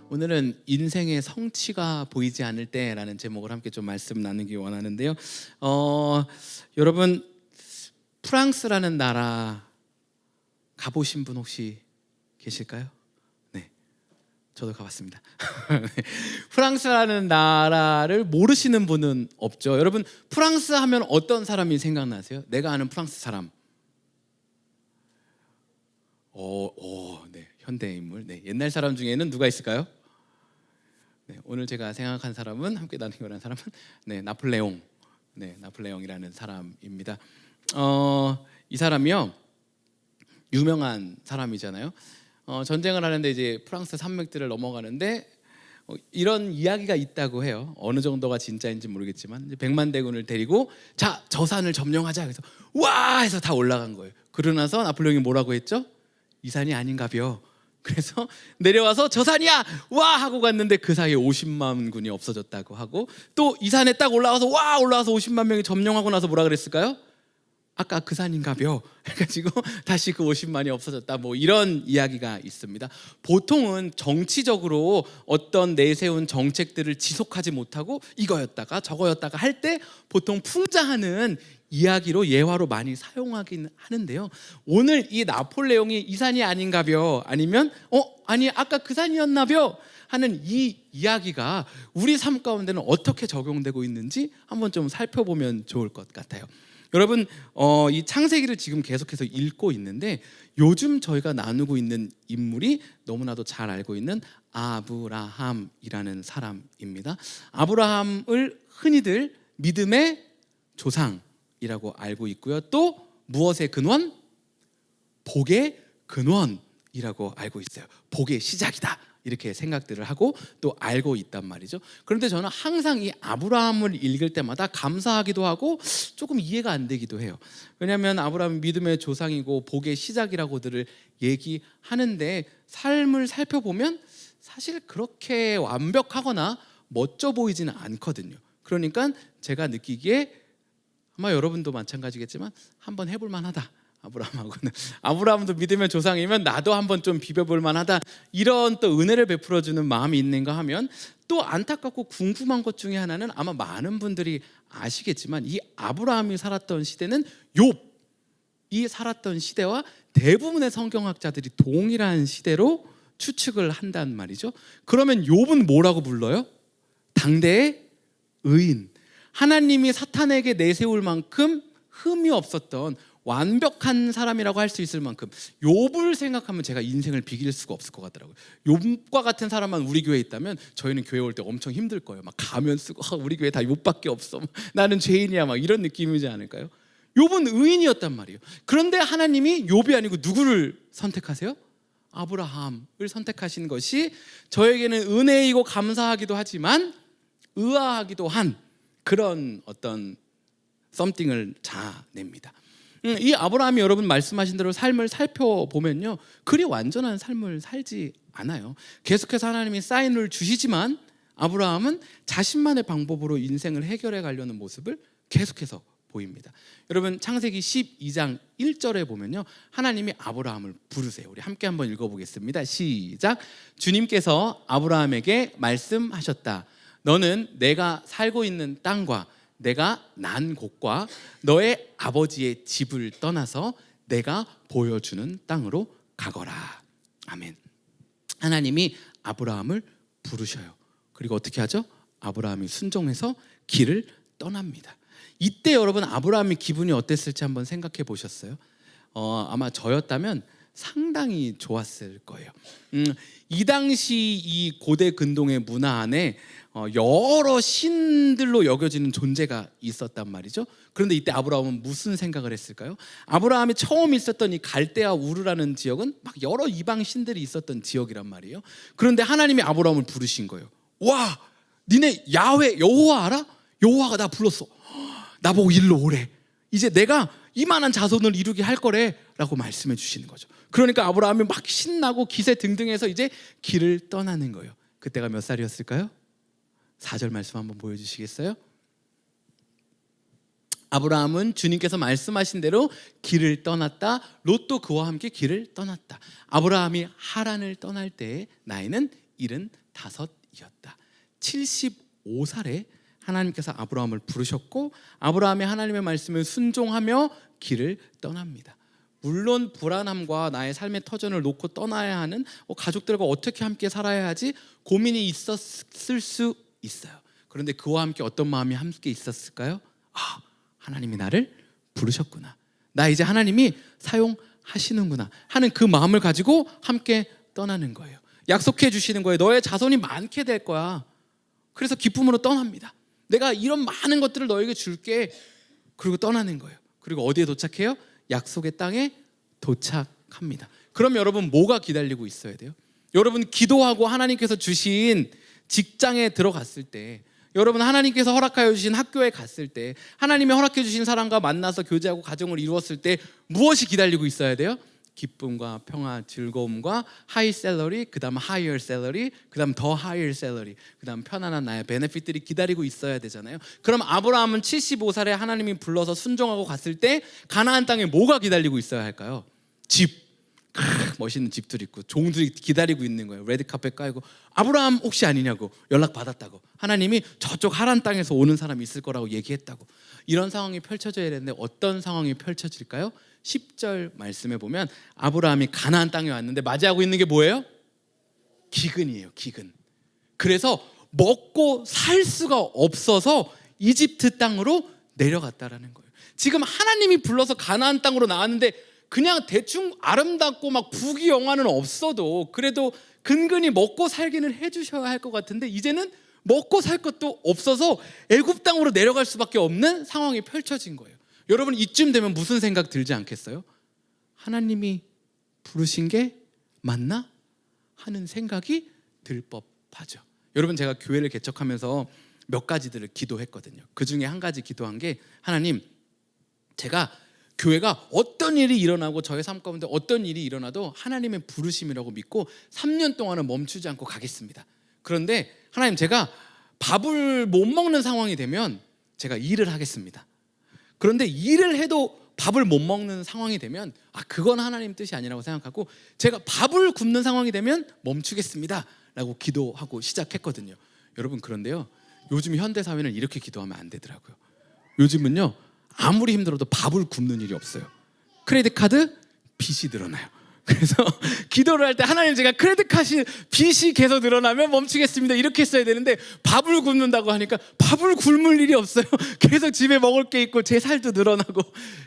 오늘은 인생의 성취가 보이지 않을 때라는 제목을 함께 좀 말씀 나누기 원하는데요. 여러분 프랑스라는 나라 가보신 분 혹시 계실까요? 네, 저도 가봤습니다. 프랑스라는 나라를 모르시는 분은 없죠. 여러분 프랑스 하면 어떤 사람이 생각나세요? 내가 아는 프랑스 사람. 네, 현대인물. 네, 옛날 사람 중에는 누가 있을까요? 네, 오늘 제가 생각한 사람은 함께 나누기 원하는 사람은 나폴레옹. 네, 나폴레옹이라는 사람입니다. 이 사람이요 유명한 사람이잖아요. 전쟁을 하는데 이제 프랑스 산맥들을 넘어가는데 이런 이야기가 있다고 해요. 어느 정도가 진짜인지 모르겠지만 100만 대군을 데리고 자, 저 산을 점령하자. 그래서 와 해서 다 올라간 거예요. 그러고 나서 나폴레옹이 뭐라고 했죠? 이 산이 아닌가벼. 그래서 내려와서 저 산이야 와 하고 갔는데 그 사이에 50만 군이 없어졌다고 하고, 또 이 산에 딱 올라와서 와 올라와서 50만 명이 점령하고 나서 뭐라 그랬을까요? 아까 그 산인가벼 해가지고 다시 그 50만이 없어졌다, 뭐 이런 이야기가 있습니다. 보통은 정치적으로 어떤 내세운 정책들을 지속하지 못하고 이거였다가 저거였다가 할 때 보통 풍자하는 이야기로 예화로 많이 사용하긴 하는데요. 오늘 이 나폴레옹이 이 산이 아닌가벼 아니면 아니 아까 그 산이었나벼 하는 이 이야기가 우리 삶 가운데는 어떻게 적용되고 있는지 한번 좀 살펴보면 좋을 것 같아요. 여러분, 이 창세기를 지금 계속해서 읽고 있는데 요즘 저희가 나누고 있는 인물이 너무나도 잘 알고 있는 아브라함이라는 사람입니다. 아브라함을 흔히들 믿음의 조상이라고 알고 있고요. 또 무엇의 근원? 복의 근원이라고 알고 있어요. 복의 시작이다, 이렇게 생각들을 하고 또 알고 있단 말이죠. 그런데 저는 항상 이 아브라함을 읽을 때마다 감사하기도 하고 조금 이해가 안 되기도 해요. 왜냐하면 아브라함이 믿음의 조상이고 복의 시작이라고들을 얘기하는데 삶을 살펴보면 사실 그렇게 완벽하거나 멋져 보이지는 않거든요. 그러니까 제가 느끼기에 아마 여러분도 마찬가지겠지만 한번 해볼 만하다. 아브라함도 믿음의 조상이면 나도 한번 좀 비벼볼 만하다, 이런 또 은혜를 베풀어주는 마음이 있는가 하면, 또 안타깝고 궁금한 것 중에 하나는 아마 많은 분들이 아시겠지만 이 아브라함이 살았던 시대는 욥이 살았던 시대와 대부분의 성경학자들이 동일한 시대로 추측을 한단 말이죠. 그러면 욥은 뭐라고 불러요? 당대의 의인, 하나님이 사탄에게 내세울 만큼 흠이 없었던 완벽한 사람이라고 할 수 있을 만큼, 욥을 생각하면 제가 인생을 비길 수가 없을 것 같더라고요. 욥과 같은 사람만 우리 교회에 있다면 저희는 교회 올 때 엄청 힘들 거예요. 막 가면 쓰고 우리 교회 다 욥밖에 없어, 나는 죄인이야, 막 이런 느낌이지 않을까요? 욥은 의인이었단 말이에요. 그런데 하나님이 욥이 아니고 누구를 선택하세요? 아브라함을 선택하신 것이 저에게는 은혜이고 감사하기도 하지만 의아하기도 한 그런 어떤 썸띵을 자아냅니다. 이 아브라함이 여러분 말씀하신 대로 삶을 살펴보면요, 그리 완전한 삶을 살지 않아요. 계속해서 하나님이 사인을 주시지만 아브라함은 자신만의 방법으로 인생을 해결해 가려는 모습을 계속해서 보입니다. 여러분, 창세기 12장 1절에 보면요, 하나님이 아브라함을 부르세요. 우리 함께 한번 읽어보겠습니다. 시작. 주님께서 아브라함에게 말씀하셨다. 너는 내가 살고 있는 땅과 내가 난 곳과 너의 아버지의 집을 떠나서 내가 보여주는 땅으로 가거라. 아멘. 하나님이 아브라함을 부르셔요. 그리고 어떻게 하죠? 아브라함이 순종해서 길을 떠납니다. 이때 여러분, 아브라함이 기분이 어땠을지 한번 생각해 보셨어요? 아마 저였다면 상당히 좋았을 거예요. 이 당시 이 고대 근동의 문화 안에 여러 신들로 여겨지는 존재가 있었단 말이죠. 그런데 이때 아브라함은 무슨 생각을 했을까요? 아브라함이 처음 있었던 이 갈대아 우르라는 지역은 막 여러 이방 신들이 있었던 지역이란 말이에요. 그런데 하나님이 아브라함을 부르신 거예요. 와, 니네 야훼 여호와 알아? 여호와가 나 불렀어. 나보고 일로 오래. 이제 내가 이만한 자손을 이루게 할 거래 라고 말씀해 주시는 거죠. 그러니까 아브라함이 막 신나고 기세 등등해서 이제 길을 떠나는 거예요. 그때가 몇 살이었을까요? 4절 말씀 한번 보여주시겠어요? 아브라함은 주님께서 말씀하신 대로 길을 떠났다. 롯도 그와 함께 길을 떠났다. 아브라함이 하란을 떠날 때의 나이는 75이었다. 75살에 하나님께서 아브라함을 부르셨고, 아브라함이 하나님의 말씀을 순종하며 길을 떠납니다. 물론 불안함과 나의 삶의 터전을 놓고 떠나야 하는, 가족들과 어떻게 함께 살아야 하지 고민이 있었을 수 있어요. 그런데 그와 함께 어떤 마음이 함께 있었을까요? 하나님이 나를 부르셨구나, 나 이제 하나님이 사용하시는구나 하는 그 마음을 가지고 함께 떠나는 거예요. 약속해 주시는 거예요. 너의 자손이 많게 될 거야. 그래서 기쁨으로 떠납니다. 내가 이런 많은 것들을 너에게 줄게. 그리고 떠나는 거예요. 그리고 어디에 도착해요? 약속의 땅에 도착합니다. 그럼 여러분, 뭐가 기다리고 있어야 돼요? 여러분, 기도하고 하나님께서 주신 직장에 들어갔을 때, 여러분 하나님께서 허락하여 주신 학교에 갔을 때, 하나님이 허락해 주신 사람과 만나서 교제하고 가정을 이루었을 때 무엇이 기다리고 있어야 돼요? 기쁨과 평화, 즐거움과 하이 셀러리, 그 다음 하이어 셀러리, 그 다음 더 하이어 셀러리, 그 다음 편안한 나의 베네핏들이 기다리고 있어야 되잖아요. 그럼 아브라함은 75살에 하나님이 불러서 순종하고 갔을 때 가나안 땅에 뭐가 기다리고 있어야 할까요? 집, 멋있는 집들 있고 종들이 기다리고 있는 거예요. 레드카펫 깔고. 아브라함 혹시 아니냐고 연락 받았다고. 하나님이 저쪽 하란 땅에서 오는 사람이 있을 거라고 얘기했다고. 이런 상황이 펼쳐져야 되는데 어떤 상황이 펼쳐질까요? 10절 말씀에 보면 아브라함이 가나안 땅에 왔는데 맞이하고 있는 게 뭐예요? 기근이에요. 기근. 그래서 먹고 살 수가 없어서 이집트 땅으로 내려갔다라는 거예요. 지금 하나님이 불러서 가나안 땅으로 나왔는데 그냥 대충 아름답고 막 부귀영화는 없어도 그래도 근근히 먹고 살기는 해주셔야 할 것 같은데 이제는 먹고 살 것도 없어서 애굽 땅으로 내려갈 수밖에 없는 상황이 펼쳐진 거예요. 여러분 이쯤 되면 무슨 생각 들지 않겠어요? 하나님이 부르신 게 맞나? 하는 생각이 들 법하죠. 여러분 제가 교회를 개척하면서 몇 가지들을 기도했거든요. 그 중에 한 가지 기도한 게 하나님, 제가 교회가 어떤 일이 일어나고 저의 삶 가운데 어떤 일이 일어나도 하나님의 부르심이라고 믿고 3년 동안은 멈추지 않고 가겠습니다. 그런데 하나님, 제가 밥을 못 먹는 상황이 되면 제가 일을 하겠습니다. 그런데 일을 해도 밥을 못 먹는 상황이 되면 그건 하나님 뜻이 아니라고 생각하고 제가 밥을 굶는 상황이 되면 멈추겠습니다 라고 기도하고 시작했거든요. 여러분 그런데요, 요즘 현대사회는 이렇게 기도하면 안 되더라고요. 요즘은요 아무리 힘들어도 밥을 굶는 일이 없어요. 크레딧 카드 빚이 늘어나요. 그래서 기도를 할 때 하나님, 제가 크레딧 카드 빚이 계속 늘어나면 멈추겠습니다 이렇게 했어야 되는데 밥을 굶는다고 하니까 밥을 굶을 일이 없어요. 계속 집에 먹을 게 있고 제 살도 늘어나고.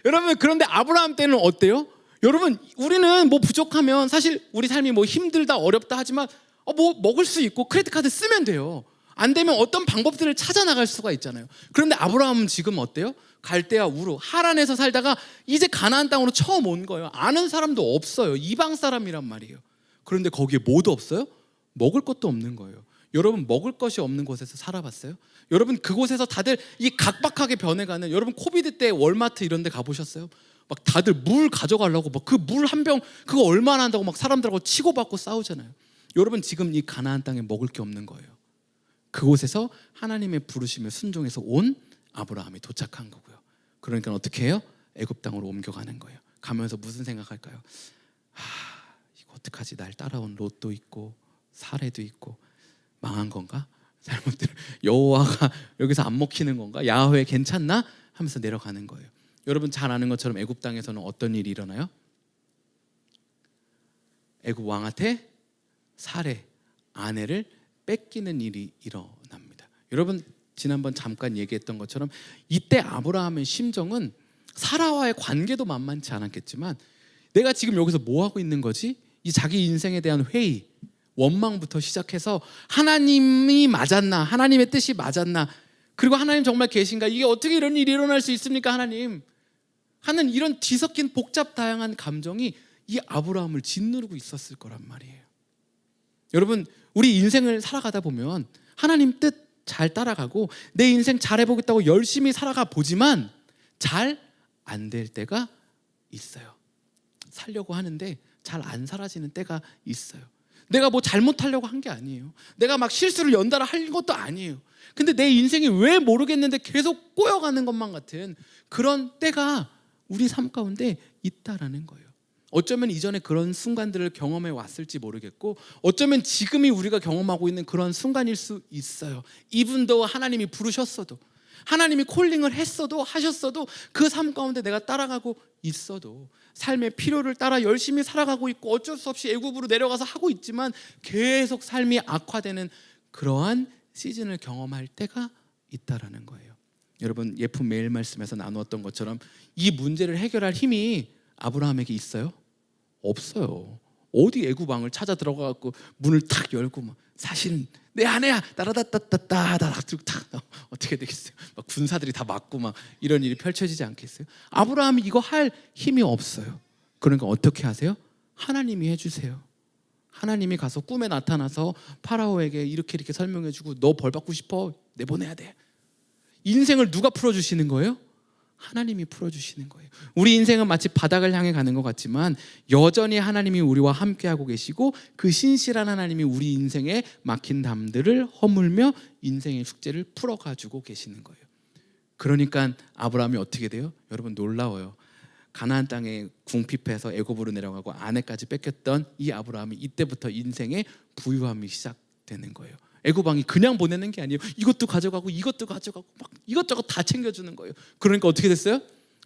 여러분 그런데 아브라함 때는 어때요? 여러분 우리는 뭐 부족하면 사실 우리 삶이 뭐 힘들다 어렵다 하지만 뭐 먹을 수 있고 크레딧 카드 쓰면 돼요. 안 되면 어떤 방법들을 찾아 나갈 수가 있잖아요. 그런데 아브라함은 지금 어때요? 갈대아 우르 하란에서 살다가 이제 가나안 땅으로 처음 온 거예요. 아는 사람도 없어요. 이방 사람이란 말이에요. 그런데 거기에 뭐도 없어요? 먹을 것도 없는 거예요. 여러분 먹을 것이 없는 곳에서 살아봤어요? 여러분 그곳에서 다들 이 각박하게 변해가는, 여러분 코비드 때 월마트 이런 데 가보셨어요? 막 다들 물 가져가려고 막 그 물 한 병 그거 얼마나 한다고 막 사람들하고 치고받고 싸우잖아요. 여러분 지금 이 가나안 땅에 먹을 게 없는 거예요. 그곳에서 하나님의 부르심에 순종해서 온 아브라함이 도착한 거고요. 그러니까 어떻게 해요? 애굽 땅으로 옮겨가는 거예요. 가면서 무슨 생각할까요? 이거 어떡하지? 날 따라온 롯도 있고 사례도 있고 망한 건가? 잘못들 여호와가 여기서 안 먹히는 건가? 야훼 괜찮나? 하면서 내려가는 거예요. 여러분 잘 아는 것처럼 애굽 땅에서는 어떤 일이 일어나요? 애굽 왕한테 사례 아내를 뺏기는 일이 일어납니다. 여러분 지난번 잠깐 얘기했던 것처럼 이때 아브라함의 심정은 사라와의 관계도 만만치 않았겠지만 내가 지금 여기서 뭐 하고 있는 거지? 이 자기 인생에 대한 회의, 원망부터 시작해서 하나님이 맞았나? 하나님의 뜻이 맞았나? 그리고 하나님 정말 계신가? 이게 어떻게 이런 일이 일어날 수 있습니까? 하나님 하는 이런 뒤섞인 복잡 다양한 감정이 이 아브라함을 짓누르고 있었을 거란 말이에요. 여러분 우리 인생을 살아가다 보면 하나님 뜻 잘 따라가고 내 인생 잘 해보겠다고 열심히 살아가 보지만 잘 안 될 때가 있어요. 살려고 하는데 잘 안 살아지는 때가 있어요. 내가 뭐 잘못하려고 한 게 아니에요. 내가 막 실수를 연달아 할 것도 아니에요. 근데 내 인생이 왜 모르겠는데 계속 꼬여가는 것만 같은 그런 때가 우리 삶 가운데 있다라는 거예요. 어쩌면 이전에 그런 순간들을 경험해 왔을지 모르겠고 어쩌면 지금이 우리가 경험하고 있는 그런 순간일 수 있어요. 이분도 하나님이 부르셨어도 하나님이 콜링을 했어도 하셨어도 그 삶 가운데 내가 따라가고 있어도 삶의 필요를 따라 열심히 살아가고 있고 어쩔 수 없이 애굽으로 내려가서 하고 있지만 계속 삶이 악화되는 그러한 시즌을 경험할 때가 있다라는 거예요. 여러분 예쁜 매일 말씀에서 나누었던 것처럼 이 문제를 해결할 힘이 아브라함에게 있어요? 없어요. 어디 애굽 왕을 찾아 들어가갖고 문을 탁 열고 막 사실은 내 아내야 따라다따따따다 어떻게 되겠어요? 막 군사들이 다 맞고 막 이런 일이 펼쳐지지 않겠어요? 아브라함이 이거 할 힘이 없어요. 그러니까 어떻게 하세요? 하나님이 해주세요. 하나님이 가서 꿈에 나타나서 파라오에게 이렇게 설명해주고 너 벌 받고 싶어? 내보내야 돼. 인생을 누가 풀어주시는 거예요? 하나님이 풀어주시는 거예요. 우리 인생은 마치 바닥을 향해 가는 것 같지만 여전히 하나님이 우리와 함께하고 계시고 그 신실한 하나님이 우리 인생에 막힌 담들을 허물며 인생의 숙제를 풀어가지고 계시는 거예요. 그러니까 아브라함이 어떻게 돼요? 여러분 놀라워요. 가나안 땅에 궁핍해서 애굽으로 내려가고 아내까지 뺏겼던 이 아브라함이 이때부터 인생의 부유함이 시작되는 거예요. 애굽 왕이 그냥 보내는 게 아니에요. 이것도 가져가고 이것도 가져가고 막 이것저것 다 챙겨주는 거예요. 그러니까 어떻게 됐어요?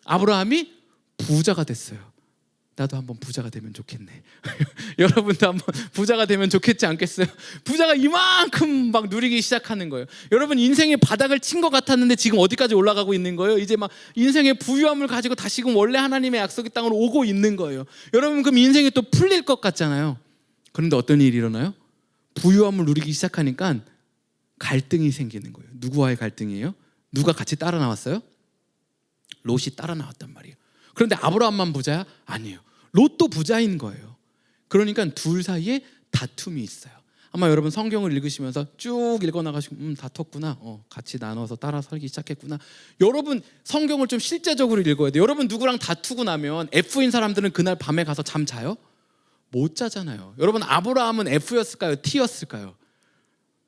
아브라함이 부자가 됐어요. 나도 한번 부자가 되면 좋겠네. 여러분도 한번 부자가 되면 좋겠지 않겠어요? 부자가 이만큼 막 누리기 시작하는 거예요. 여러분 인생의 바닥을 친 것 같았는데 지금 어디까지 올라가고 있는 거예요? 이제 막 인생의 부유함을 가지고 다시금 원래 하나님의 약속의 땅으로 오고 있는 거예요. 여러분 그럼 인생이 또 풀릴 것 같잖아요. 그런데 어떤 일이 일어나요? 부유함을 누리기 시작하니까 갈등이 생기는 거예요. 누구와의 갈등이에요? 누가 같이 따라 나왔어요? 롯이 따라 나왔단 말이에요. 그런데 아브라함만 부자야? 아니에요. 롯도 부자인 거예요. 그러니까 둘 사이에 다툼이 있어요. 아마 여러분 성경을 읽으시면서 쭉 읽어나가시고 다퉜구나. 같이 나눠서 따라 살기 시작했구나. 여러분 성경을 좀 실제적으로 읽어야 돼요. 여러분 누구랑 다투고 나면 F인 사람들은 그날 밤에 가서 잠 자요? 못 자잖아요. 여러분 아브라함은 F였을까요? T였을까요?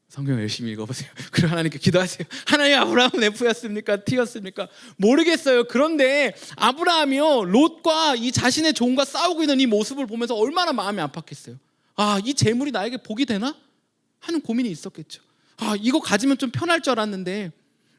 성경 열심히 읽어보세요. 그리고 하나님께 기도하세요. 하나님 아브라함은 F였습니까? T였습니까? 모르겠어요. 그런데 아브라함이요 롯과 이 자신의 종과 싸우고 있는 이 모습을 보면서 얼마나 마음이 아팠겠어요. 아, 이 재물이 나에게 복이 되나? 하는 고민이 있었겠죠. 아, 이거 가지면 좀 편할 줄 알았는데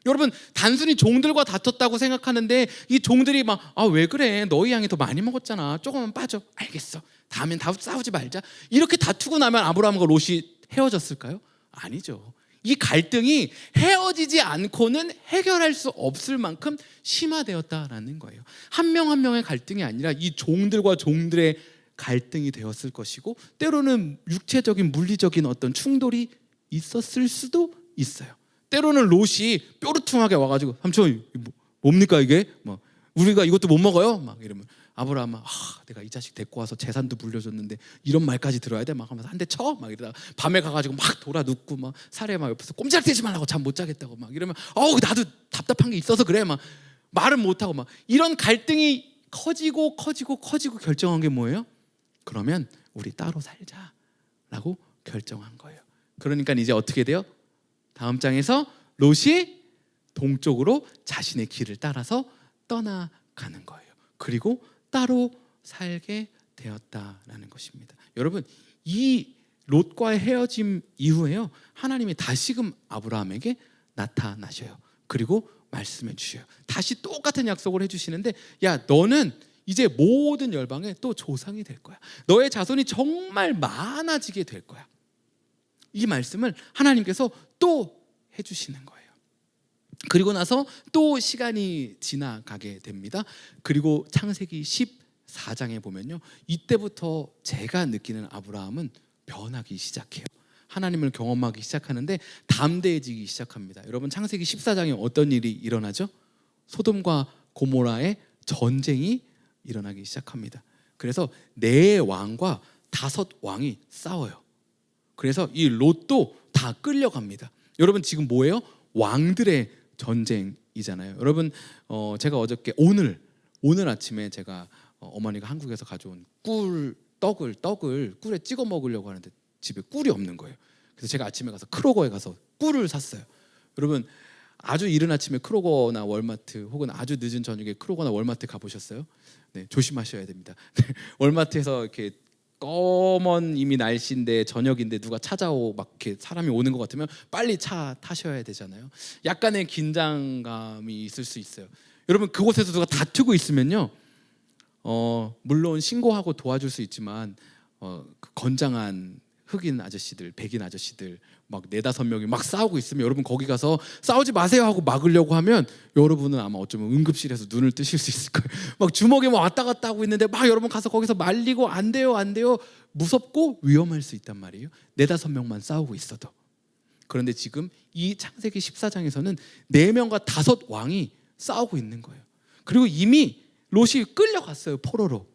여러분 단순히 종들과 다퉜다고 생각하는데 이 종들이 막 왜 그래? 너희 양이 더 많이 먹었잖아. 조금만 빠져. 알겠어. 다음엔 다 싸우지 말자. 이렇게 다투고 나면 아브라함과 롯이 헤어졌을까요? 아니죠. 이 갈등이 헤어지지 않고는 해결할 수 없을 만큼 심화되었다라는 거예요. 한 명 한 명의 갈등이 아니라 이 종들과 종들의 갈등이 되었을 것이고 때로는 육체적인 물리적인 어떤 충돌이 있었을 수도 있어요. 때로는 롯이 뾰루퉁하게 와가지고 삼촌 뭡니까 이게? 뭐 우리가 이것도 못 먹어요? 막 이러면 아브라함은 내가 이 자식 데리고 와서 재산도 물려줬는데 이런 말까지 들어야 돼? 막 하면서 한 대 쳐? 막 이러다가 밤에 가가지고 막 돌아 눕고 막 사례 막 옆에서 꼼짝대지 말라고 잠 못 자겠다고 막 이러면 나도 답답한 게 있어서 그래 막 말은 못하고 막 이런 갈등이 커지고 결정한 게 뭐예요? 그러면 우리 따로 살자라고 결정한 거예요. 그러니까 이제 어떻게 돼요? 다음 장에서 롯이 동쪽으로 자신의 길을 따라서 떠나가는 거예요. 그리고 따로 살게 되었다라는 것입니다. 여러분 이 롯과의 헤어짐 이후에요 하나님이 다시금 아브라함에게 나타나셔요. 그리고 말씀해 주셔요. 다시 똑같은 약속을 해주시는데 야 너는 이제 모든 열방의 또 조상이 될 거야. 너의 자손이 정말 많아지게 될 거야. 이 말씀을 하나님께서 또 해주시는 거예요. 그리고 나서 또 시간이 지나가게 됩니다. 그리고 창세기 14장에 보면요 이때부터 제가 느끼는 아브라함은 변하기 시작해요. 하나님을 경험하기 시작하는데 담대해지기 시작합니다. 여러분 창세기 14장에 어떤 일이 일어나죠? 소돔과 고모라의 전쟁이 일어나기 시작합니다. 그래서 4왕과 5왕이 싸워요. 그래서 이 롯도 다 끌려갑니다. 여러분 지금 뭐예요? 왕들의 전쟁이잖아요. 여러분 제가 어저께 오늘 아침에 제가 어머니가 한국에서 가져온 떡을 꿀에 찍어 먹으려고 하는데 집에 꿀이 없는 거예요. 그래서 제가 아침에 가서 크로거에 가서 꿀을 샀어요. 여러분 아주 이른 아침에 크로거나 월마트 혹은 아주 늦은 저녁에 크로거나 월마트 가보셨어요? 네, 조심하셔야 됩니다. 월마트에서 이렇게 검은 이미 날씨인데 저녁인데 누가 막 이렇게 사람이 오는 것 같으면 빨리 차 타셔야 되잖아요. 약간의 긴장감이 있을 수 있어요. 여러분 그곳에서 누가 다투고 있으면요 물론 신고하고 도와줄 수 있지만 그 건장한 흑인 아저씨들, 백인 아저씨들 막 4-5명이 막 싸우고 있으면 여러분 거기 가서 싸우지 마세요 하고 막으려고 하면 여러분은 아마 어쩌면 응급실에서 눈을 뜨실 수 있을 거예요. 막 주먹이 막 왔다 갔다 하고 있는데 막 여러분 가서 거기서 말리고 안 돼요 무섭고 위험할 수 있단 말이에요. 4-5명만 싸우고 있어도. 그런데 지금 이 창세기 14장에서는 4명과 5왕이 싸우고 있는 거예요. 그리고 이미 롯이 끌려갔어요 포로로.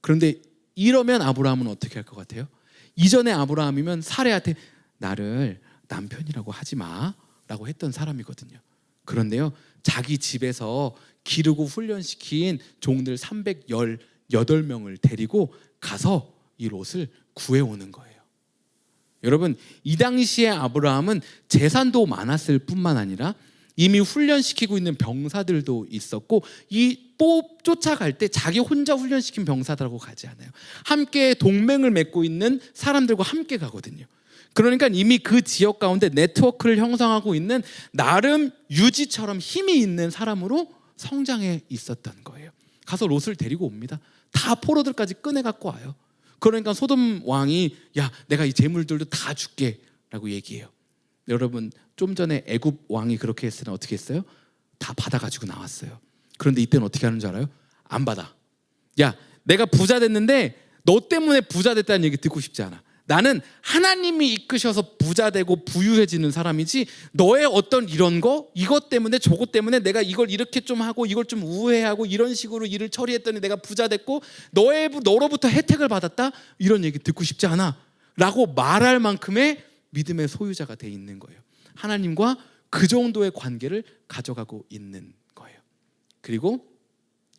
그런데 이러면 아브라함은 어떻게 할 것 같아요? 이전에 아브라함이면 사레한테 나를 남편이라고 하지 마라고 했던 사람이거든요. 그런데요, 자기 집에서 기르고 훈련시킨 종들 318명을 데리고 가서 이 롯을 구해오는 거예요. 여러분, 이 당시에 아브라함은 재산도 많았을 뿐만 아니라 이미 훈련시키고 있는 병사들도 있었고, 이 쫓아갈 때 자기 혼자 훈련시킨 병사들하고 가지 않아요. 함께 동맹을 맺고 있는 사람들과 함께 가거든요. 그러니까 이미 그 지역 가운데 네트워크를 형성하고 있는 나름 유지처럼 힘이 있는 사람으로 성장해 있었던 거예요. 가서 롯을 데리고 옵니다. 다 포로들까지 꺼내 갖고 와요. 그러니까 소돔 왕이 야, 내가 이 재물들도 다 줄게 라고 얘기해요. 여러분, 좀 전에 애굽 왕이 그렇게 했으나 어떻게 했어요? 다 받아가지고 나왔어요. 그런데 이때는 어떻게 하는 줄 알아요? 안 받아. 야, 내가 부자 됐는데 너 때문에 부자 됐다는 얘기 듣고 싶지 않아. 나는 하나님이 이끄셔서 부자 되고 부유해지는 사람이지, 너의 어떤 이런 거, 이것 때문에 저것 때문에 내가 이걸 이렇게 좀 하고 이걸 좀 우회하고 이런 식으로 일을 처리했더니 내가 부자 됐고 너로부터 혜택을 받았다, 이런 얘기 듣고 싶지 않아 라고 말할 만큼의 믿음의 소유자가 돼 있는 거예요. 하나님과 그 정도의 관계를 가져가고 있는 거예요. 그리고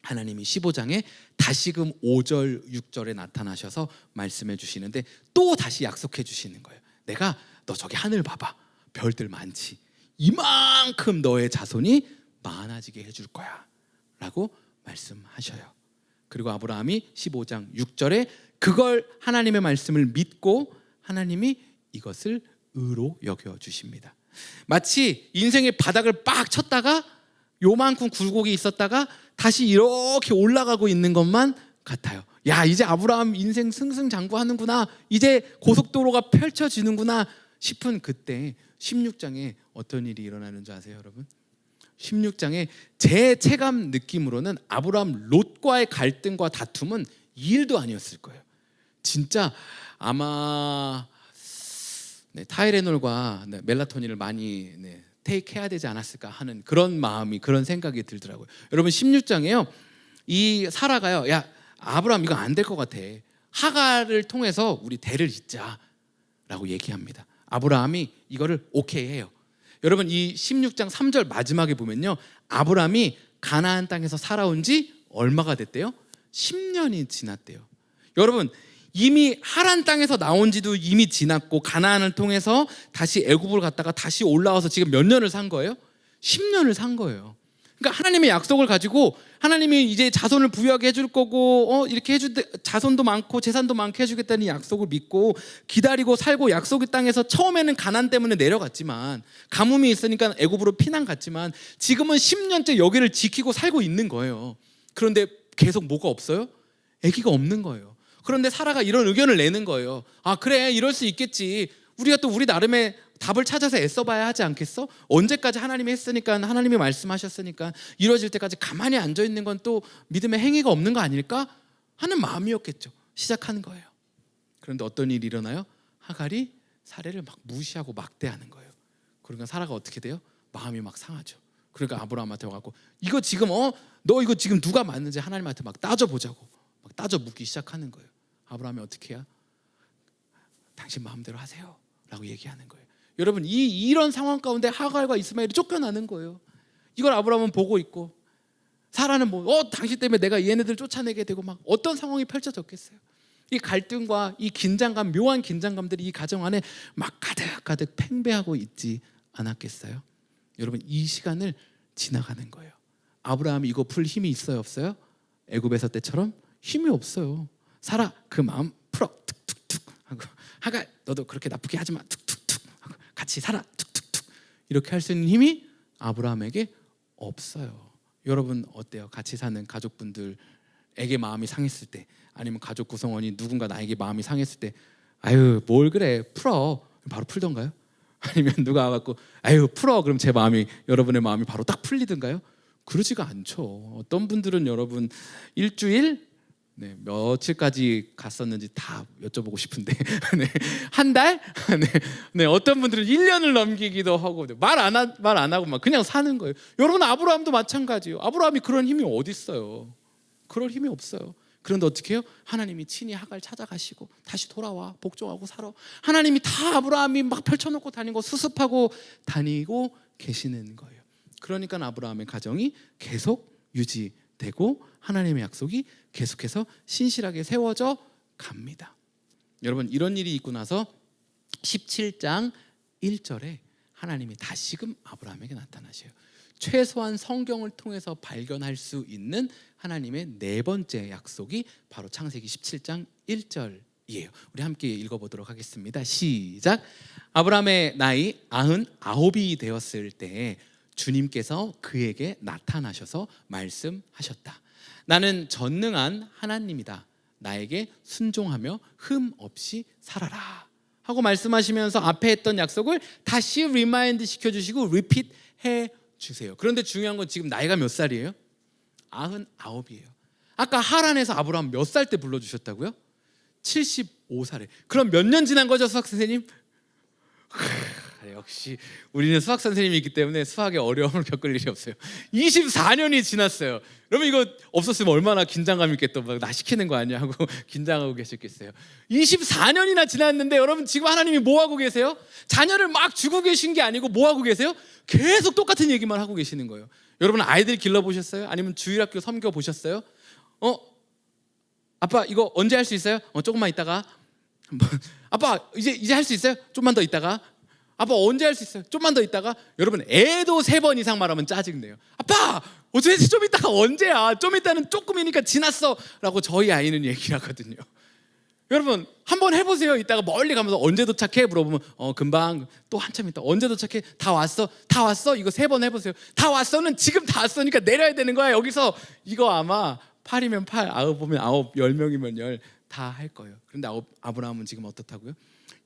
하나님이 15장에 다시금 5절 6절에 나타나셔서 말씀해 주시는데 또 다시 약속해 주시는 거예요. 내가 너 저기 하늘 봐봐, 별들 많지, 이만큼 너의 자손이 많아지게 해줄 거야 라고 말씀하셔요. 그리고 아브라함이 15장 6절에 그걸, 하나님의 말씀을 믿고 하나님이 이것을 의로 여겨주십니다. 마치 인생의 바닥을 빡 쳤다가 요만큼 굴곡이 있었다가 다시 이렇게 올라가고 있는 것만 같아요. 야, 이제 아브라함 인생 승승장구하는구나, 이제 고속도로가 펼쳐지는구나 싶은 그때 16장에 어떤 일이 일어나는 줄 아세요, 여러분? 16장에 제 체감 느낌으로는 아브라함 롯과의 갈등과 다툼은 이 일도 아니었을 거예요. 진짜 아마 타이레놀과 멜라토닌을 많이 테이크해야 되지 않았을까 하는 그런 마음이, 그런 생각이 들더라고요. 여러분, 16장에요, 이 사라가요, 야, 아브라함 이거 안 될 것 같아, 하갈을 통해서 우리 대를 잇자라고 얘기합니다. 아브라함이 이거를 오케이 해요. 여러분, 이 16장 3절 마지막에 보면요, 아브라함이 가나안 땅에서 살아온 지 얼마가 됐대요? 10년이 지났대요. 여러분, 이미 하란 땅에서 나온 지도 이미 지났고, 가나안을 통해서 다시 애굽으로 갔다가 다시 올라와서 지금 몇 년을 산 거예요? 10년을 산 거예요. 그러니까 하나님의 약속을 가지고 하나님이 이제 자손을 부유하게 해줄 거고, 이렇게 자손도 많고 재산도 많게 해주겠다는 약속을 믿고 기다리고 살고, 약속의 땅에서 처음에는 가난 때문에 내려갔지만, 가뭄이 있으니까 애굽으로 피난 갔지만, 지금은 10년째 여기를 지키고 살고 있는 거예요. 그런데 계속 뭐가 없어요? 아기가 없는 거예요. 그런데 사라가 이런 의견을 내는 거예요. 아, 그래, 이럴 수 있겠지. 우리가 또 우리 나름의 답을 찾아서 애써봐야 하지 않겠어? 언제까지 하나님이 했으니까, 하나님이 말씀하셨으니까 이루어질 때까지 가만히 앉아있는 건 또 믿음의 행위가 없는 거 아닐까 하는 마음이었겠죠. 시작하는 거예요. 그런데 어떤 일이 일어나요? 하갈이 사례를 막 무시하고 막대하는 거예요. 그러니까 사라가 어떻게 돼요? 마음이 막 상하죠. 그러니까 아브라함한테 와갖고 이거 지금 너 이거 지금 누가 맞는지 하나님한테 막 따져보자고 막 따져 묻기 시작하는 거예요. 아브라함이 어떻게 해요? 당신 마음대로 하세요 라고 얘기하는 거예요. 여러분, 이런 상황 가운데 하갈과 이스마엘이 쫓겨나는 거예요. 이걸 아브라함은 보고 있고, 사라는 당신 때문에 내가 얘네들 쫓아내게 되고, 막 어떤 상황이 펼쳐졌겠어요. 이 갈등과 이 긴장감, 묘한 긴장감들이 이 가정 안에 막 가득가득 팽배하고 있지 않았겠어요? 여러분, 이 시간을 지나가는 거예요. 아브라함이 이거 풀 힘이 있어요, 없어요? 애굽에서 때처럼 힘이 없어요. 사라, 그 마음 풀어, 툭툭툭 하고, 하갈, 너도 그렇게 나쁘게 하지 마, 툭툭툭 하고, 같이 살아, 툭툭툭, 이렇게 할 수 있는 힘이 아브라함에게 없어요. 여러분 어때요? 같이 사는 가족분들에게 마음이 상했을 때, 아니면 가족 구성원이 누군가 나에게 마음이 상했을 때, 아유 뭘 그래, 풀어, 바로 풀던가요? 아니면 누가 와갖고 아유 풀어, 그럼 제 마음이, 여러분의 마음이 바로 딱 풀리던가요? 그러지가 않죠. 어떤 분들은 여러분 일주일, 며칠까지 갔었는지 다 여쭤보고 싶은데 한 달? 어떤 분들은 1년을 넘기기도 하고, 말 안 하고 막 그냥 사는 거예요. 여러분, 아브라함도 마찬가지예요. 아브라함이 그런 힘이 어디 있어요? 그럴 힘이 없어요. 그런데 어떻게 해요? 하나님이 친히 하갈 찾아가시고 다시 돌아와 복종하고 살아. 하나님이 다 아브라함이 막 펼쳐놓고 다니고 수습하고 다니고 계시는 거예요. 그러니까 아브라함의 가정이 계속 유지되고 하나님의 약속이 계속해서 신실하게 세워져 갑니다. 여러분, 이런 일이 있고 나서 17장 1절에 하나님이 다시금 아브라함에게 나타나셔요. 최소한 성경을 통해서 발견할 수 있는 하나님의 네 번째 약속이 바로 창세기 17장 1절이에요. 우리 함께 읽어보도록 하겠습니다. 시작. 아브라함의 나이 99이 되었을 때 주님께서 그에게 나타나셔서 말씀하셨다. 나는 전능한 하나님이다. 나에게 순종하며 흠 없이 살아라 하고 말씀하시면서 앞에 했던 약속을 다시 리마인드 시켜주시고 리핏 해주세요. 그런데 중요한 건 지금 나이가 몇 살이에요? 99이에요. 아까 하란에서 아브라함 몇 살 때 불러주셨다고요? 75살에. 그럼 몇 년 지난 거죠, 수학 선생님? 역시 우리는 수학 선생님이 있기 때문에 수학에 어려움을 겪을 일이 없어요. 24년이 지났어요. 여러분, 이거 없었으면 얼마나 긴장감 있게 또 나 시키는 거 아니야 하고 긴장하고 계셨겠어요. 24년이나 지났는데 여러분, 지금 하나님이 뭐 하고 계세요? 자녀를 막 주고 계신 게 아니고 뭐 하고 계세요? 계속 똑같은 얘기만 하고 계시는 거예요. 여러분, 아이들 길러보셨어요? 아니면 주일학교 섬겨보셨어요? 아빠 이거 언제 할 수 있어요? 조금만 있다가. 아빠 이제 할 수 있어요? 좀만 더 있다가. 아빠 언제 할 수 있어요? 좀만 더 있다가. 여러분, 애도 3번 이상 말하면 짜증내요. 아빠 어제 좀 있다가 언제야? 좀 있다는 조금이니까 지났어 라고 저희 아이는 얘기를 하거든요. 여러분, 한번 해보세요. 이따가 멀리 가면서 언제 도착해? 물어보면 금방. 또 한참 있다. 언제 도착해? 다 왔어? 다 왔어? 이거 3번 해보세요. 다 왔어는 지금 다 왔으니까 내려야 되는 거야. 여기서 이거 아마 8이면 8, 9이면 9, 10명이면 10 다 할 거예요. 그런데 아브라함은 지금 어떻다고요?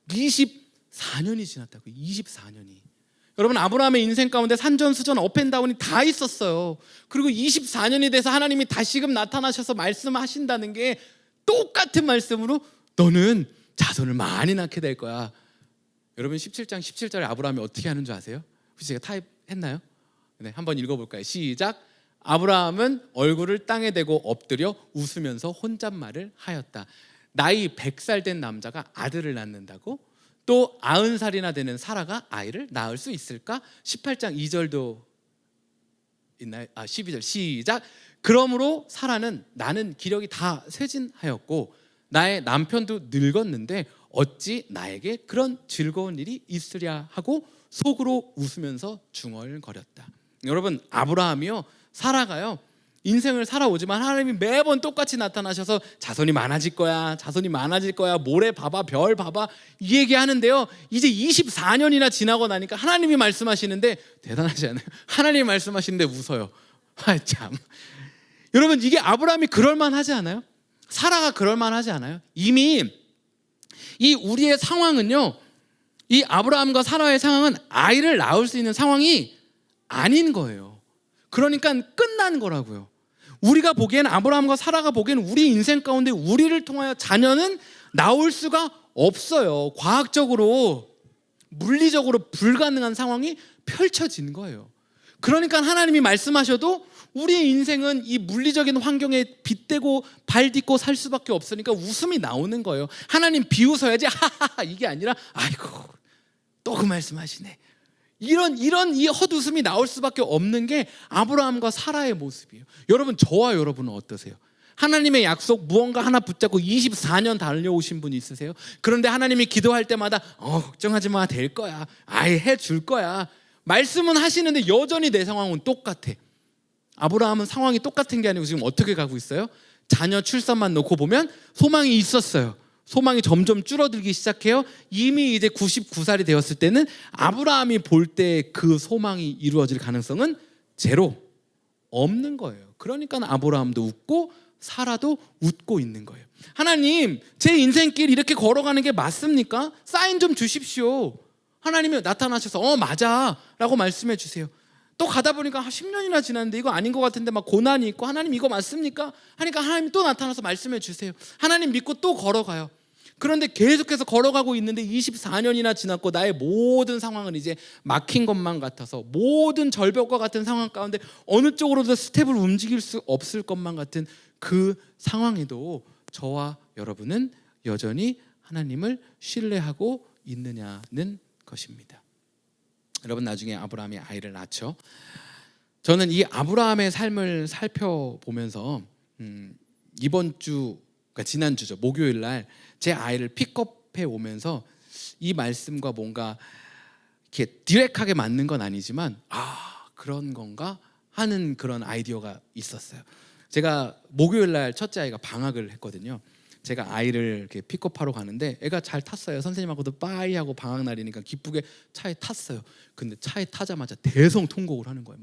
24년이 지났다고요. 24년이. 여러분, 아브라함의 인생 가운데 산전수전 업앤다운이 다 있었어요. 그리고 24년이 돼서 하나님이 다시금 나타나셔서 말씀하신다는 게 똑같은 말씀으로 너는 자손을 많이 낳게 될 거야. 여러분, 17장 17절에 아브라함이 어떻게 하는 줄 아세요? 혹시 제가 타입했나요? 네, 한번 읽어볼까요? 시작. 아브라함은 얼굴을 땅에 대고 엎드려 웃으면서 혼잣말을 하였다. 나이 100살 된 남자가 아들을 낳는다고? 또 90살이나 되는 사라가 아이를 낳을 수 있을까? 18장 2절도 있나요? 12절 시작. 그러므로 사라는 나는 기력이 다 쇠진하였고 나의 남편도 늙었는데 어찌 나에게 그런 즐거운 일이 있으랴 하고 속으로 웃으면서 중얼거렸다. 여러분, 아브라함이요, 사라가요, 인생을 살아오지만 하나님이 매번 똑같이 나타나셔서 자손이 많아질 거야, 자손이 많아질 거야, 모래 봐봐, 별 봐봐, 이 얘기하는데요, 이제 24년이나 지나고 나니까 하나님이 말씀하시는데 대단하지 않아요? 하나님이 말씀하시는데 웃어요. 참. 여러분, 이게 아브라함이 그럴만하지 않아요? 사라가 그럴만하지 않아요? 이미 이 우리의 상황은요, 이 아브라함과 사라의 상황은 아이를 낳을 수 있는 상황이 아닌 거예요. 그러니까 끝난 거라고요. 우리가 보기엔, 아브라함과 사라가 보기엔 우리 인생 가운데 우리를 통하여 자녀는 나올 수가 없어요. 과학적으로, 물리적으로 불가능한 상황이 펼쳐진 거예요. 그러니까 하나님이 말씀하셔도 우리의 인생은 이 물리적인 환경에 빗대고 발 딛고 살 수밖에 없으니까 웃음이 나오는 거예요. 하나님 비웃어야지 하하하 이게 아니라 아이고 또 그 말씀하시네. 이런 이 헛웃음이 나올 수밖에 없는 게 아브라함과 사라의 모습이에요. 여러분, 저와 여러분은 어떠세요? 하나님의 약속 무언가 하나 붙잡고 24년 달려오신 분 있으세요? 그런데 하나님이 기도할 때마다 걱정하지 마, 될 거야, 아예 해줄 거야 말씀은 하시는데 여전히 내 상황은 똑같아. 아브라함은 상황이 똑같은 게 아니고 지금 어떻게 가고 있어요? 자녀 출산만 놓고 보면 소망이 있었어요. 소망이 점점 줄어들기 시작해요. 이미 이제 99살이 되었을 때는 아브라함이 볼 때 그 소망이 이루어질 가능성은 제로, 없는 거예요. 그러니까 아브라함도 웃고 사라도 웃고 있는 거예요. 하나님, 제 인생길 이렇게 걸어가는 게 맞습니까? 사인 좀 주십시오. 하나님이 나타나셔서 맞아 라고 말씀해 주세요. 또 가다 보니까 10년이나 지났는데 이거 아닌 것 같은데 막 고난이 있고, 하나님 이거 맞습니까? 하니까 하나님 또 나타나서 말씀해 주세요. 하나님 믿고 또 걸어가요. 그런데 계속해서 걸어가고 있는데 24년이나 지났고 나의 모든 상황은 이제 막힌 것만 같아서, 모든 절벽과 같은 상황 가운데 어느 쪽으로도 스텝을 움직일 수 없을 것만 같은 그 상황에도 저와 여러분은 여전히 하나님을 신뢰하고 있느냐는 것입니다. 여러분, 나중에 아브라함이 아이를 낳죠. 저는 이 아브라함의 삶을 살펴보면서 이번 주, 그러니까 지난주죠, 목요일 날 제 아이를 픽업해 오면서 이 말씀과 뭔가 이렇게 디렉하게 맞는 건 아니지만 그런 건가 하는 그런 아이디어가 있었어요. 제가 목요일 날 첫째 아이가 방학을 했거든요. 제가 아이를 이렇게 픽업하러 가는데 애가 잘 탔어요. 선생님하고도 빠이 하고 방학 날이니까 기쁘게 차에 탔어요. 근데 차에 타자마자 대성통곡을 하는 거예요.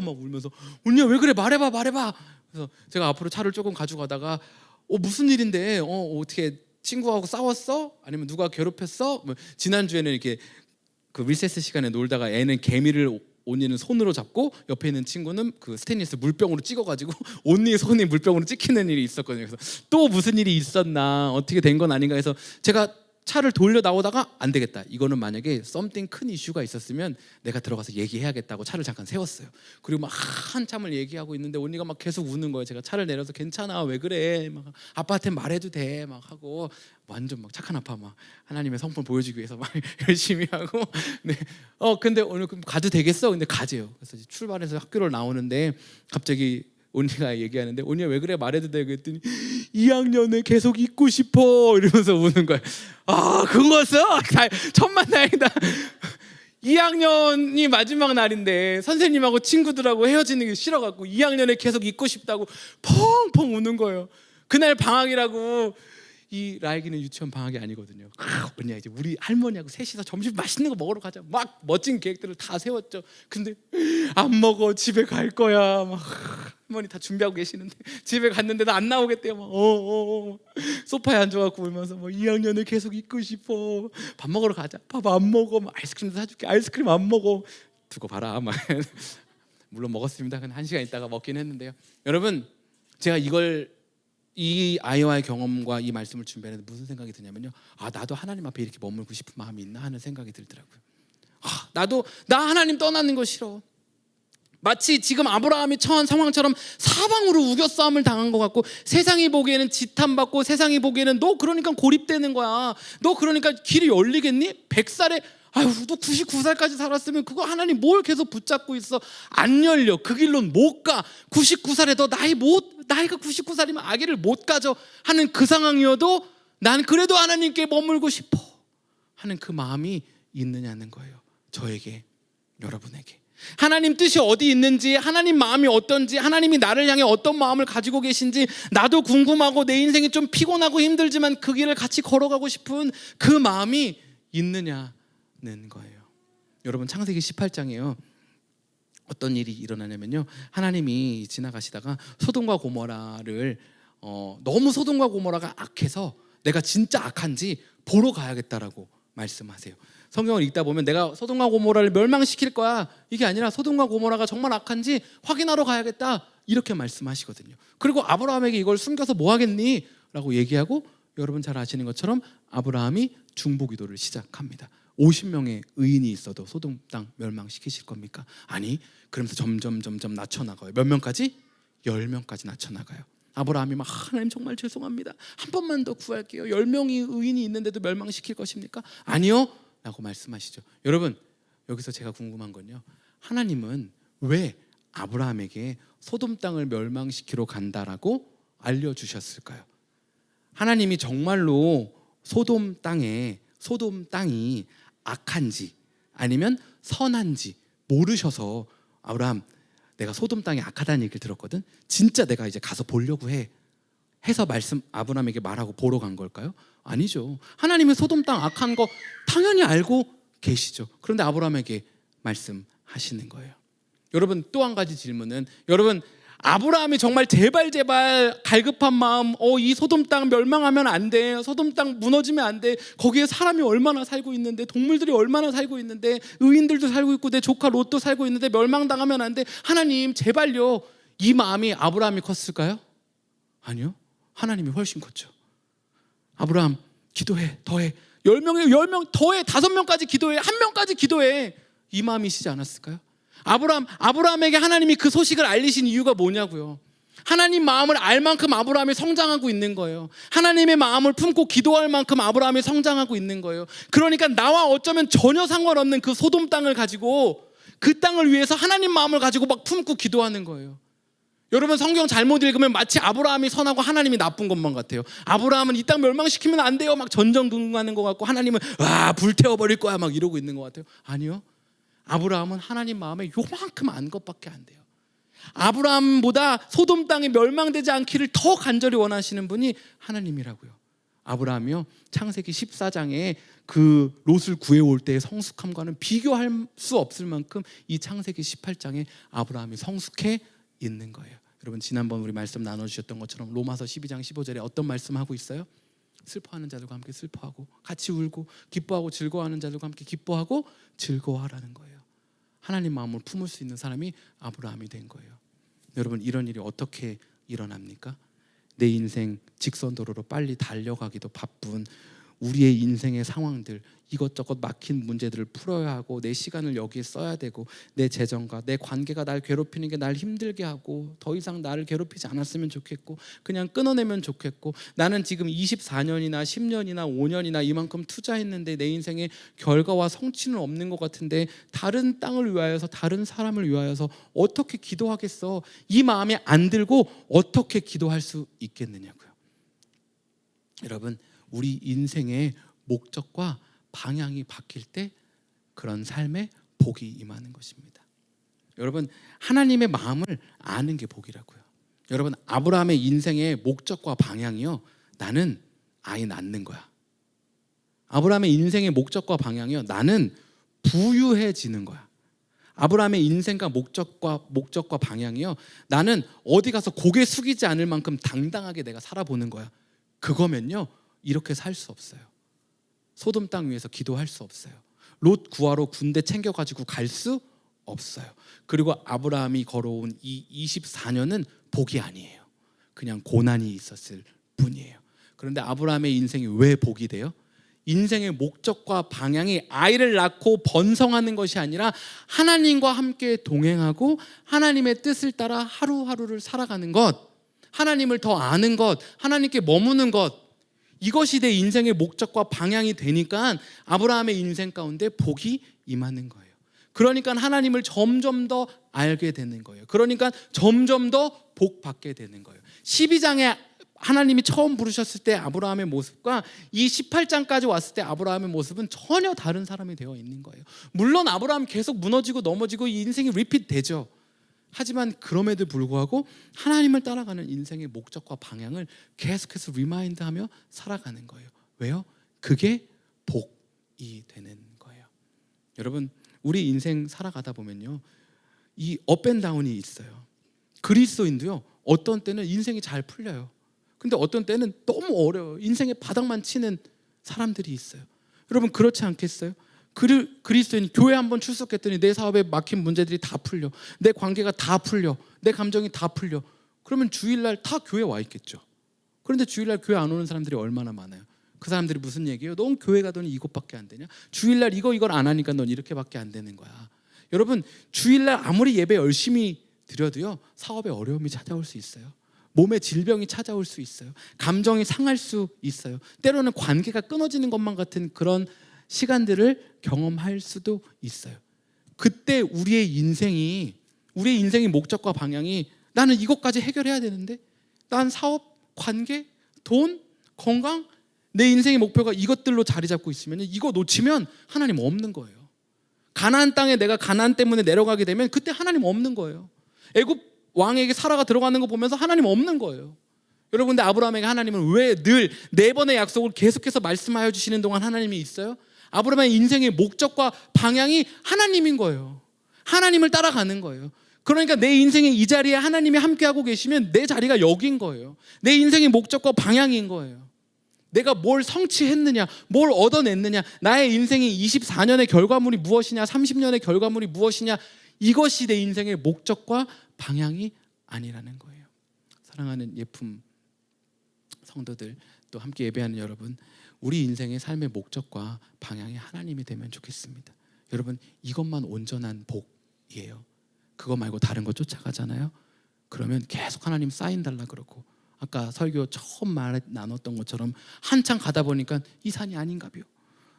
막 울면서, 언니야 왜 그래, 말해봐. 그래서 제가 앞으로 차를 조금 가지고 가다가 무슨 일인데, 어떻게 친구하고 싸웠어? 아니면 누가 괴롭혔어? 지난주에는 이렇게 그 리세스 시간에 놀다가 애는 개미를 언니는 손으로 잡고 옆에 있는 친구는 그 스테인리스 물병으로 찍어가지고 언니의 손이 물병으로 찍히는 일이 있었거든요. 그래서 또 무슨 일이 있었나, 어떻게 된 건 아닌가 해서 제가 차를 돌려 나오다가 안 되겠다, 이거는 만약에 something 큰 이슈가 있었으면 내가 들어가서 얘기해야겠다고 차를 잠깐 세웠어요. 그리고 막 한참을 얘기하고 있는데 언니가 막 계속 우는 거예요. 제가 차를 내려서 괜찮아, 왜 그래, 막 아빠한테 말해도 돼 막 하고, 완전 막 착한 아빠, 막 하나님의 성품 보여주기 위해서 막 열심히 하고. 네. 근데 오늘 그럼 가도 되겠어? 근데 가재요. 그래서 이제 출발해서 학교를 나오는데 갑자기 언니가 얘기하는데, 언니야 왜 그래, 말해도 돼? 그랬더니 2학년에 계속 있고 싶어 이러면서 우는 거야. 그거였어? 천만다행이다. 2학년이 마지막 날인데 선생님하고 친구들하고 헤어지는 게 싫어갖고 2학년에 계속 있고 싶다고 펑펑 우는 거예요. 그날 방학이라고. 이 라이기는 유치원 방학이 아니거든요. 언니야 이제 우리 할머니하고 셋이서 점심 맛있는 거 먹으러 가자. 막 멋진 계획들을 다 세웠죠. 근데 안 먹어, 집에 갈 거야. 막 할머니 다 준비하고 계시는데 집에 갔는데 나 안 나오겠대요. 막 소파에 앉아갖고 울면서 2학년을 계속 있고 싶어. 밥 먹으러 가자. 밥 안 먹어. 막 아이스크림도 사줄게. 아이스크림 안 먹어. 두고 봐라. 막 물론 먹었습니다. 근데 1시간 있다가 먹긴 했는데요. 여러분, 제가 이 아이와의 경험과 이 말씀을 준비하는데 무슨 생각이 드냐면요, 나도 하나님 앞에 이렇게 머물고 싶은 마음이 있나 하는 생각이 들더라고요. 나 하나님 떠나는 거 싫어. 마치 지금 아브라함이 처한 상황처럼 사방으로 우겨싸움을 당한 것 같고, 세상이 보기에는 지탄받고, 세상이 보기에는 너 그러니까 고립되는 거야, 너 그러니까 길이 열리겠니? 100살에 너 99살까지 살았으면 그거 하나님 뭘 계속 붙잡고 있어? 안 열려. 그 길로는 못 가. 99살에 너 나이가 99살이면 아기를 못 가져 하는 그 상황이어도 난 그래도 하나님께 머물고 싶어 하는 그 마음이 있느냐는 거예요. 저에게, 여러분에게. 하나님 뜻이 어디 있는지, 하나님 마음이 어떤지, 하나님이 나를 향해 어떤 마음을 가지고 계신지 나도 궁금하고, 내 인생이 좀 피곤하고 힘들지만 그 길을 같이 걸어가고 싶은 그 마음이 있느냐는 거예요. 여러분, 창세기 18장이에요. 어떤 일이 일어나냐면요, 하나님이 지나가시다가 소돔과 고모라를 너무 소돔과 고모라가 악해서 내가 진짜 악한지 보러 가야겠다라고 말씀하세요. 성경을 읽다 보면 내가 소돔과 고모라를 멸망시킬 거야, 이게 아니라 소돔과 고모라가 정말 악한지 확인하러 가야겠다, 이렇게 말씀하시거든요. 그리고 아브라함에게 이걸 숨겨서 뭐 하겠니? 라고 얘기하고, 여러분 잘 아시는 것처럼 아브라함이 중보기도를 시작합니다. 50명의 의인이 있어도 소돔 땅 멸망시키실 겁니까? 아니, 그러면서 점점 낮춰나가요. 몇 명까지? 10명까지 낮춰나가요. 아브라함이 막, 하나님 정말 죄송합니다, 한 번만 더 구할게요. 10명의 의인이 있는데도 멸망시킬 것입니까? 아니요 라고 말씀하시죠. 여러분, 여기서 제가 궁금한 건요, 하나님은 왜 아브라함에게 소돔 땅을 멸망시키러 간다라고 알려주셨을까요? 하나님이 정말로 소돔 땅이 악한지 아니면 선한지 모르셔서, 아브라함 내가 소돔 땅이 악하다는 얘기를 들었거든, 진짜 내가 이제 가서 보려고 해서 아브라함에게 말하고 보러 간 걸까요? 아니죠. 하나님이 소돔 땅 악한 거 당연히 알고 계시죠. 그런데 아브라함에게 말씀하시는 거예요. 여러분, 또 한 가지 질문은, 여러분, 아브라함이 정말 제발 갈급한 마음, 이 소돔 땅 멸망하면 안 돼, 소돔 땅 무너지면 안 돼, 거기에 사람이 얼마나 살고 있는데, 동물들이 얼마나 살고 있는데, 의인들도 살고 있고, 내 조카 롯도 살고 있는데 멸망당하면 안 돼, 하나님 제발요, 이 마음이 아브라함이 컸을까요? 아니요, 하나님이 훨씬 컸죠. 아브라함 기도해, 더해, 10명 더해, 5명까지 기도해, 1명까지 기도해, 이 마음이시지 않았을까요? 아브라함에게 하나님이 그 소식을 알리신 이유가 뭐냐고요. 하나님 마음을 알 만큼 아브라함이 성장하고 있는 거예요. 하나님의 마음을 품고 기도할 만큼 아브라함이 성장하고 있는 거예요. 그러니까 나와 어쩌면 전혀 상관없는 그 소돔 땅을 가지고 그 땅을 위해서 하나님 마음을 가지고 막 품고 기도하는 거예요. 여러분 성경 잘못 읽으면 마치 아브라함이 선하고 하나님이 나쁜 것만 같아요. 아브라함은 이 땅 멸망시키면 안 돼요 막 전전긍긍하는 것 같고, 하나님은 와 불태워버릴 거야 막 이러고 있는 것 같아요. 아니요, 아브라함은 하나님 마음에 요만큼 안 것밖에 안 돼요. 아브라함보다 소돔 땅에 멸망되지 않기를 더 간절히 원하시는 분이 하나님이라고요. 아브라함이요, 창세기 14장에 그 롯을 구해올 때의 성숙함과는 비교할 수 없을 만큼 이 창세기 18장에 아브라함이 성숙해 있는 거예요. 여러분 지난번 우리 말씀 나눠주셨던 것처럼 로마서 12장 15절에 어떤 말씀하고 있어요? 슬퍼하는 자들과 함께 슬퍼하고 같이 울고 기뻐하고 즐거워하는 자들과 함께 기뻐하고 즐거워하라는 거예요. 하나님 마음을 품을 수 있는 사람이 아브라함이 된 거예요. 여러분 이런 일이 어떻게 일어납니까? 내 인생 직선도로로 빨리 달려가기도 바쁜 우리의 인생의 상황들, 이것저것 막힌 문제들을 풀어야 하고 내 시간을 여기에 써야 되고 내 재정과 내 관계가 날 괴롭히는 게 날 힘들게 하고 더 이상 나를 괴롭히지 않았으면 좋겠고 그냥 끊어내면 좋겠고, 나는 지금 24년이나 10년이나 5년이나 이만큼 투자했는데 내 인생에 결과와 성취는 없는 것 같은데 다른 땅을 위하여서 다른 사람을 위하여서 어떻게 기도하겠어? 이 마음에 안 들고 어떻게 기도할 수 있겠느냐고요. 여러분 우리 인생의 목적과 방향이 바뀔 때 그런 삶에 복이 임하는 것입니다. 여러분 하나님의 마음을 아는 게 복이라고요. 여러분 아브라함의 인생의 목적과 방향이요, 나는 아이 낳는 거야. 아브라함의 인생의 목적과 방향이요, 나는 부유해지는 거야. 아브라함의 인생과 목적과 방향이요, 나는 어디 가서 고개 숙이지 않을 만큼 당당하게 내가 살아보는 거야. 그거면요 이렇게 살 수 없어요. 소돔 땅 위에서 기도할 수 없어요. 롯 구하러 군대 챙겨가지고 갈 수 없어요. 그리고 아브라함이 걸어온 이 24년은 복이 아니에요. 그냥 고난이 있었을 뿐이에요. 그런데 아브라함의 인생이 왜 복이 돼요? 인생의 목적과 방향이 아이를 낳고 번성하는 것이 아니라 하나님과 함께 동행하고 하나님의 뜻을 따라 하루하루를 살아가는 것, 하나님을 더 아는 것, 하나님께 머무는 것, 이것이 내 인생의 목적과 방향이 되니까 아브라함의 인생 가운데 복이 임하는 거예요. 그러니까 하나님을 점점 더 알게 되는 거예요. 그러니까 점점 더 복 받게 되는 거예요. 12장에 하나님이 처음 부르셨을 때 아브라함의 모습과 이 18장까지 왔을 때 아브라함의 모습은 전혀 다른 사람이 되어 있는 거예요. 물론 아브라함 계속 무너지고 넘어지고 이 인생이 리핏 되죠. 하지만 그럼에도 불구하고 하나님을 따라가는 인생의 목적과 방향을 계속해서 리마인드하며 살아가는 거예요. 왜요? 그게 복이 되는 거예요. 여러분 우리 인생 살아가다 보면요 이 업앤다운이 있어요. 그리스도인도요 어떤 때는 인생이 잘 풀려요. 근데 어떤 때는 너무 어려워요. 인생의 바닥만 치는 사람들이 있어요. 여러분 그렇지 않겠어요? 그리스도인 교회 한번 출석했더니 내 사업에 막힌 문제들이 다 풀려, 내 관계가 다 풀려, 내 감정이 다 풀려. 그러면 주일날 다 교회 와 있겠죠. 그런데 주일날 교회 안 오는 사람들이 얼마나 많아요. 그 사람들이 무슨 얘기예요? 넌 교회 가더니 이것밖에 안 되냐? 주일날 이걸 안 하니까 넌 이렇게밖에 안 되는 거야. 여러분 주일날 아무리 예배 열심히 드려도요 사업에 어려움이 찾아올 수 있어요. 몸에 질병이 찾아올 수 있어요. 감정이 상할 수 있어요. 때로는 관계가 끊어지는 것만 같은 그런 시간들을 경험할 수도 있어요. 그때 우리의 인생의 목적과 방향이 나는 이것까지 해결해야 되는데, 난 사업, 관계, 돈, 건강, 내 인생의 목표가 이것들로 자리 잡고 있으면 이거 놓치면 하나님 없는 거예요. 가나안 땅에 내가 가나안 때문에 내려가게 되면 그때 하나님 없는 거예요. 애굽 왕에게 사라가 들어가는 거 보면서 하나님 없는 거예요. 여러분 근데 아브라함에게 하나님은 왜 늘 4번의 약속을 계속해서 말씀하여 주시는 동안 하나님이 있어요? 아브라함의 인생의 목적과 방향이 하나님인 거예요. 하나님을 따라가는 거예요. 그러니까 내 인생의 이 자리에 하나님이 함께하고 계시면 내 자리가 여기인 거예요. 내 인생의 목적과 방향인 거예요. 내가 뭘 성취했느냐, 뭘 얻어냈느냐, 나의 인생의 24년의 결과물이 무엇이냐, 30년의 결과물이 무엇이냐, 이것이 내 인생의 목적과 방향이 아니라는 거예요. 사랑하는 예품 성도들, 또 함께 예배하는 여러분, 우리 인생의 삶의 목적과 방향이 하나님이 되면 좋겠습니다. 여러분 이것만 온전한 복이에요. 그거 말고 다른 거 쫓아가잖아요. 그러면 계속 하나님 사인 달라 그러고, 아까 설교 처음 말 나눴던 것처럼 한참 가다 보니까 이 산이 아닌가벼,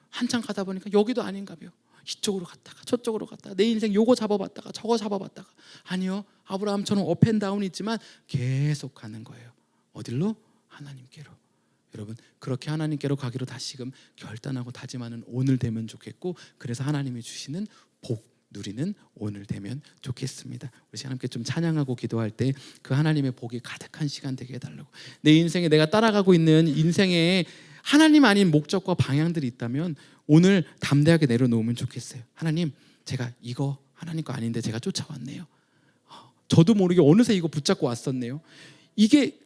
한참 가다 보니까 여기도 아닌가벼, 이쪽으로 갔다가 저쪽으로 갔다가 내 인생 요거 잡아봤다가 저거 잡아봤다가, 아니요, 아브라함처럼 업앤다운이 있지만 계속 가는 거예요. 어딜로? 하나님께로. 여러분, 그렇게 하나님께로 가기로 다시금 결단하고 다짐하는 오늘 되면 좋겠고, 그래서 하나님이 주시는 복 누리는 오늘 되면 좋겠습니다. 우리 함께 좀 찬양하고 기도할 때 그 하나님의 복이 가득한 시간 되게 해달라고. 내 인생에 내가 따라가고 있는 인생에 하나님 아닌 목적과 방향들이 있다면 오늘 담대하게 내려놓으면 좋겠어요. 하나님, 제가 이거 하나님 거 아닌데 제가 쫓아왔네요. 저도 모르게 어느새 이거 붙잡고 왔었네요. 이게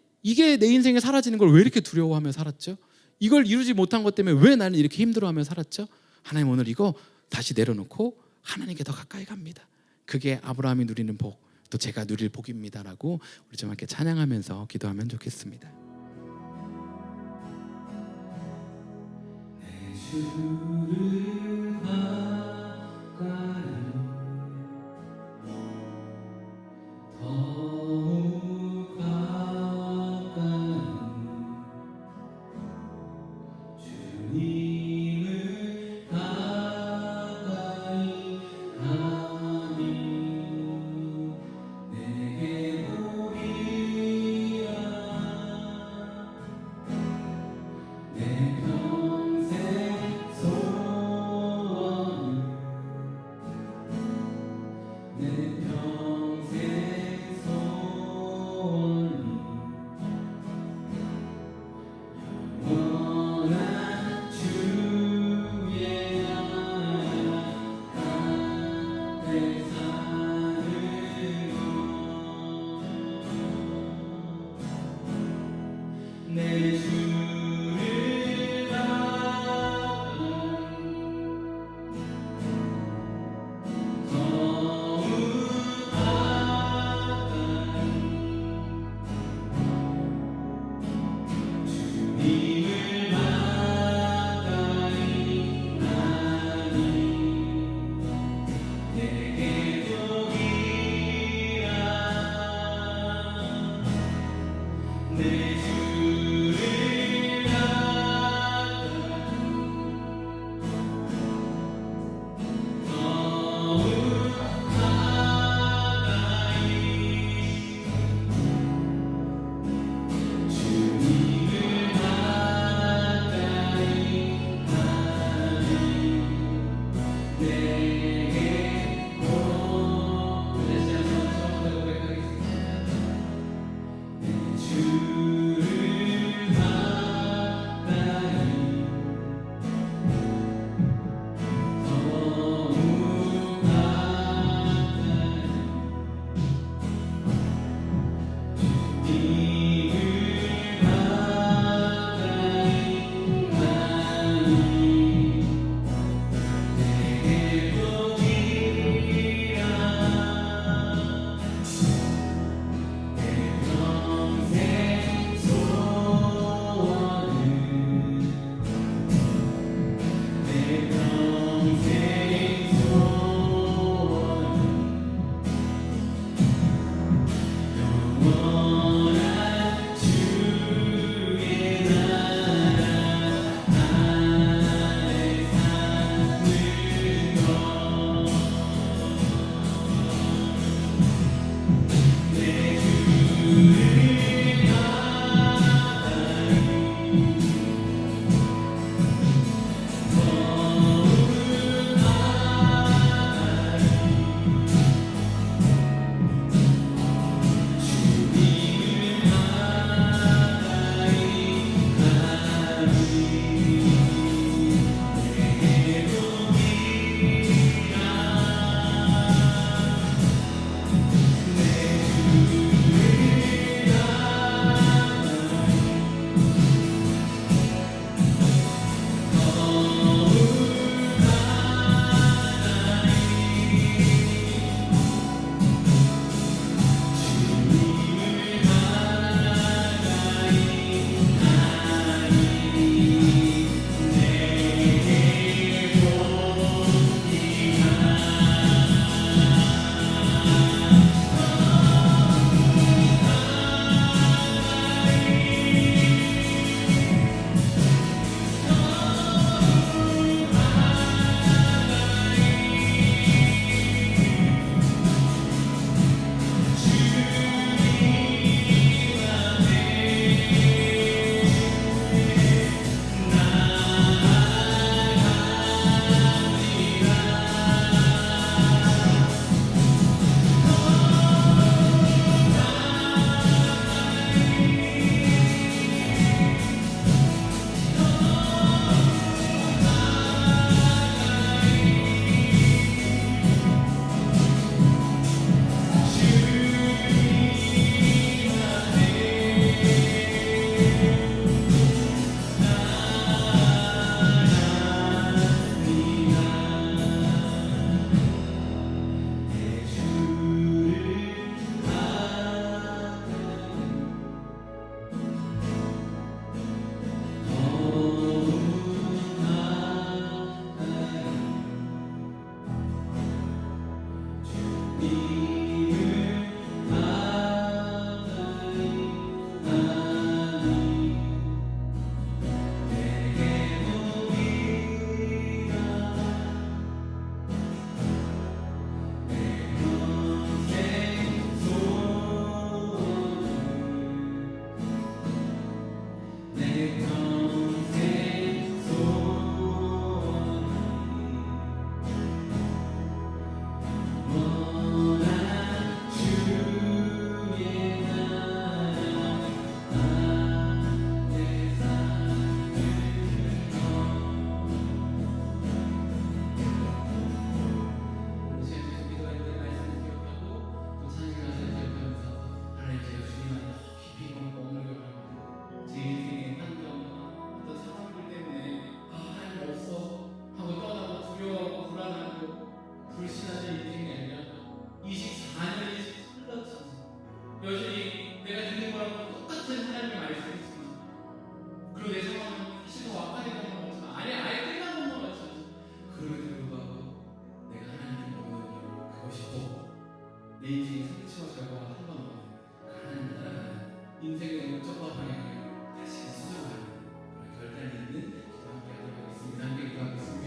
내 인생에 사라지는 걸 왜 이렇게 두려워하며 살았죠? 이걸 이루지 못한 것 때문에 왜 나는 이렇게 힘들어하며 살았죠? 하나님, 오늘 이거 다시 내려놓고 하나님께 더 가까이 갑니다. 그게 아브라함이 누리는 복, 또 제가 누릴 복입니다라고 우리 좀 함께 찬양하면서 기도하면 좋겠습니다. 내 주를 가까이 더욱 가까이 주님을 가까이 하니 내게 복이야. 내 평생 소원을, 내 평생 소원이 영원한 주의 나라 앞에 사는 내 주를 가까이 더욱 가까이 주님을 가까이 하니 내게 복이야. 내 주를 가까이 더욱 가까이 주님을 가까이 하니 내게 복. 다시 한번 처음부터 고백하겠습니다. 내 주를 내가 듣는 거랑 똑같은 하나님의 말씀이지만, 그리고 내 상황은 사실 더 악화된 것만 같지만, 아예 끝난 것만 같지만, 그럼에도 불구하고 내가 하나님께 먹는 일 그것이 또 내 인생의 성취와 결과가 한 번 오면 하나님 따라가는 인생의 목적과 방향을 다시 수정하는 그런 결단이 있는 기도 함께 하도록 하겠습니다. 함께 기도하겠습니다.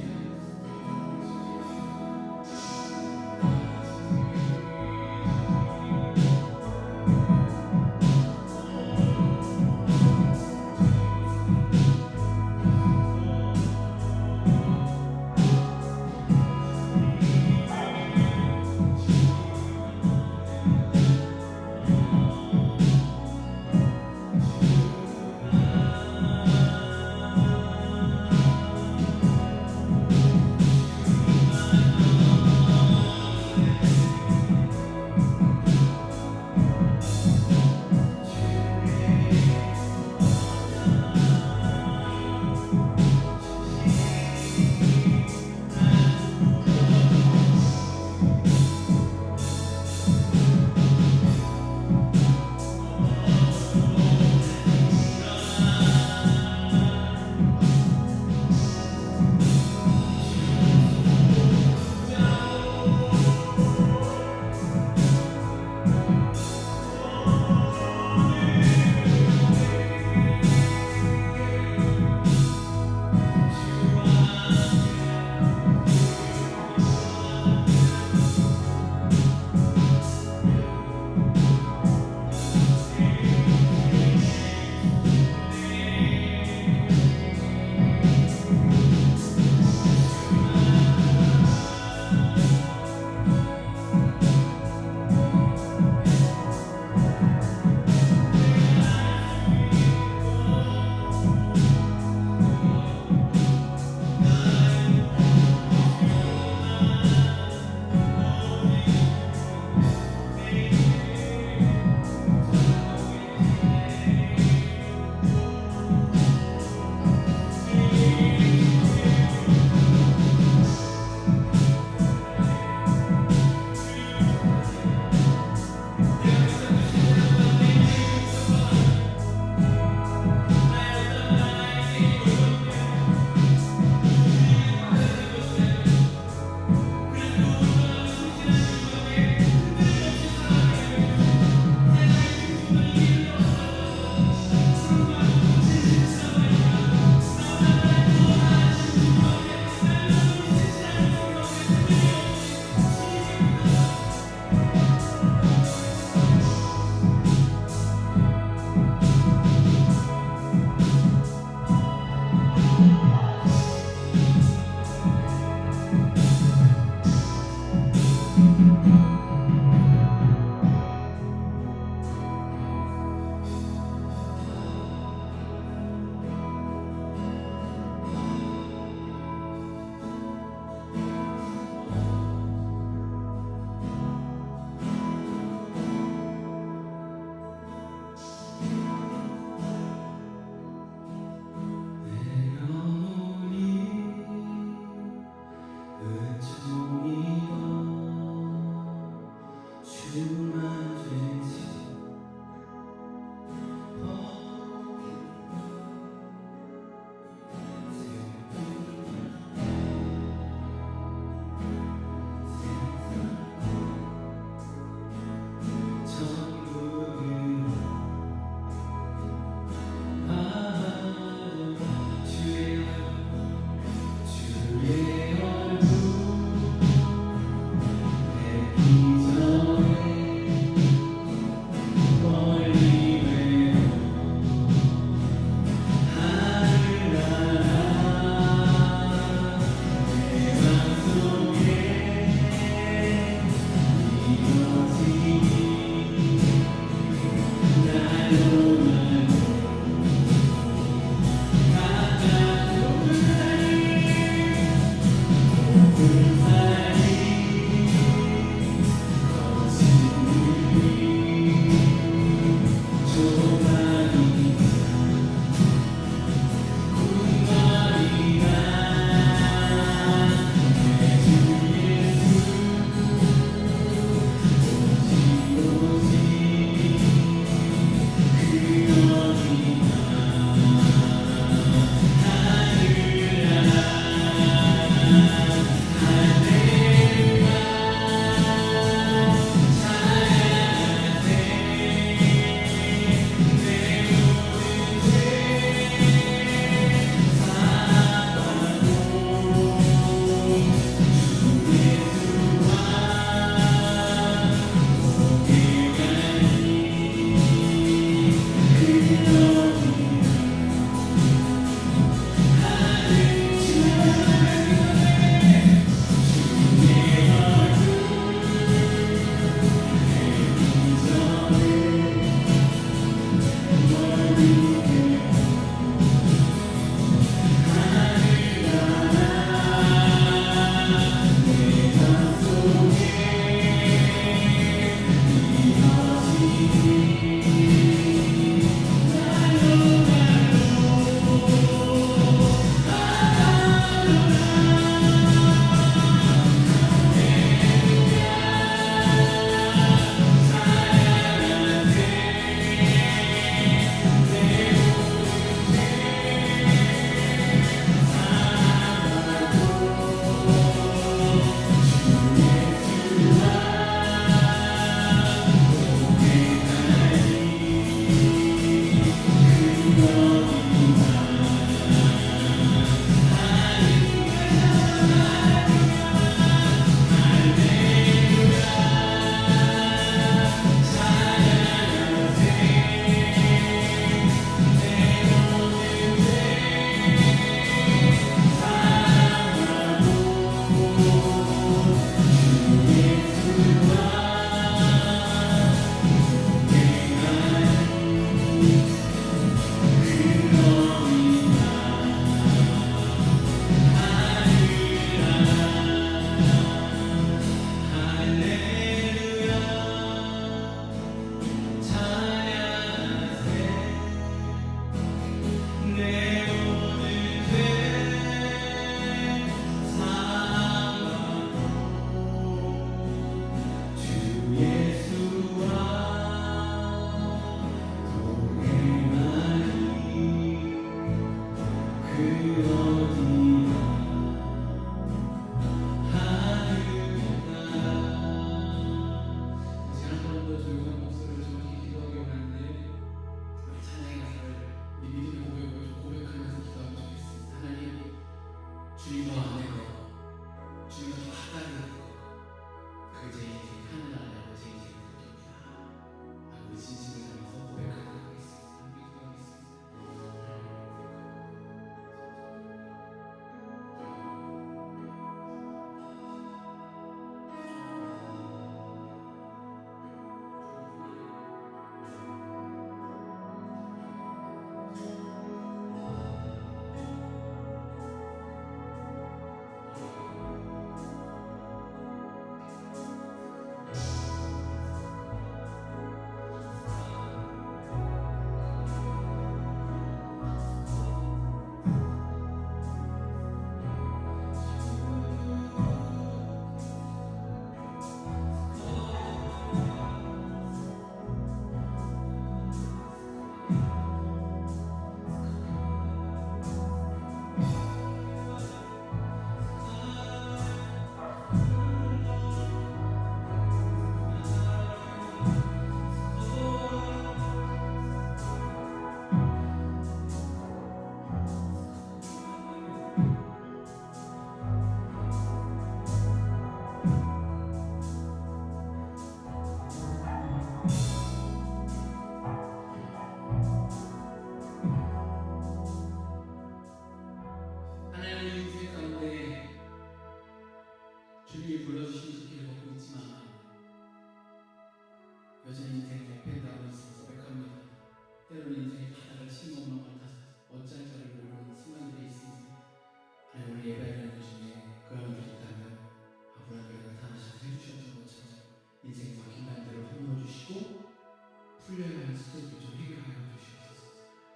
스케줄 좀 해결하여 주시옵소서.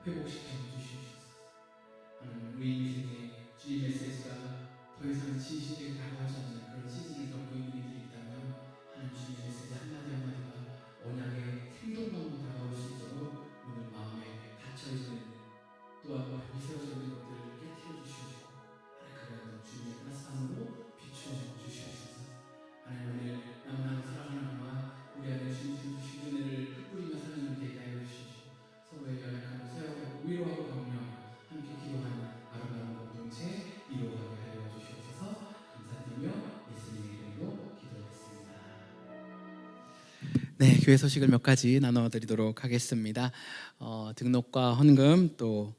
회복시켜 주시옵소서. 우리 인생에 주의 메시지가 더 이상 진실하게 다가오지 않는 그런 시즌을 겪고 있는 이들이 있다면 하나님 주의 메시지 한마디 한마디가 언약의 생동감으로 다가올 수 있도록 오늘 마음에 닫혀있는 또한 벽이 세워져 있는 것들을 깨트려 주시옵고 하나님 주님의 따스함으로 비추어 주시옵소서. 하나님 오늘 나무나무 사랑하는 동안 우리 안에 주님 주신 은혜를 흩뿌리며 사는 되게 하여 주시옵시고 서로의 연약함을 세워가고 위로하고 격려하고 함께 기도하는 아름다운 공동체 이루어가게 하여 주시옵소서. 감사드리며 예수님의 이름으로 기도하겠습니다. 네, 교회 소식을 몇 가지 나눠드리도록 하겠습니다. 등록과 헌금 또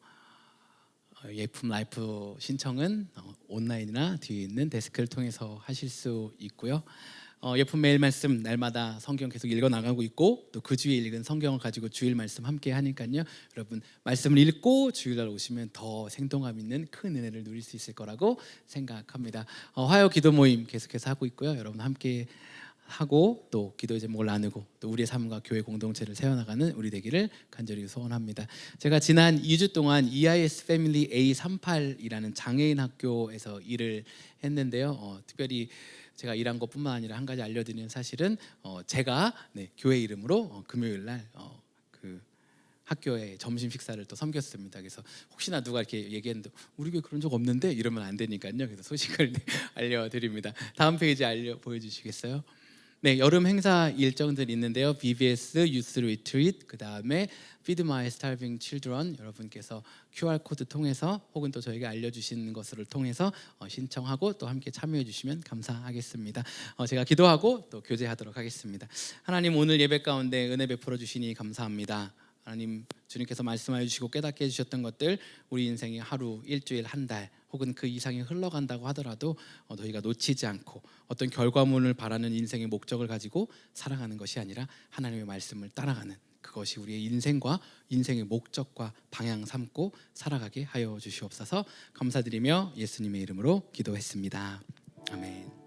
예품 라이프 신청은 온라인이나 뒤에 있는 데스크를 통해서 하실 수 있고요. 예품 매일 말씀 날마다 성경 계속 읽어 나가고 있고 또 그 주에 읽은 성경을 가지고 주일 말씀 함께 하니까요. 여러분 말씀을 읽고 주일날 오시면 더 생동감 있는 큰 은혜를 누릴 수 있을 거라고 생각합니다. 화요 기도 모임 계속해서 하고 있고요. 여러분 함께 하고 또 기도의 제목을 나누고 또 우리의 삶과 교회 공동체를 세워나가는 우리 되기를 간절히 소원합니다. 제가 지난 2주 동안 EIS 패밀리 A38이라는 장애인 학교에서 일을 했는데요. 특별히 제가 일한 것뿐만 아니라 한 가지 알려드리는 사실은 제가 교회 이름으로 금요일 날 그 학교에 점심 식사를 또 섬겼습니다. 그래서 혹시나 누가 이렇게 얘기했는데 우리 교회 그런 적 없는데 이러면 안 되니까요. 그래서 소식을 알려드립니다. 다음 페이지 보여주시겠어요? 네, 여름 행사 일정들이 있는데요. BBS 유스 리트릿, 그 다음에 Feed My Starving Children 여러분께서 QR 코드 통해서 혹은 또 저에게 알려주시는 것을 통해서 신청하고 또 함께 참여해 주시면 감사하겠습니다. 제가 기도하고 또 교제하도록 하겠습니다. 하나님 오늘 예배 가운데 은혜 베풀어 주시니 감사합니다. 하나님 주님께서 말씀하여 주시고 깨닫게 해주셨던 것들 우리 인생이 하루, 일주일, 한 달 혹은 그 이상이 흘러간다고 하더라도 너희가 놓치지 않고 어떤 결과물을 바라는 인생의 목적을 가지고 살아가는 것이 아니라 하나님의 말씀을 따라가는 그것이 우리의 인생과 인생의 목적과 방향 삼고 살아가게 하여 주시옵소서. 감사드리며 예수님의 이름으로 기도했습니다. 아멘.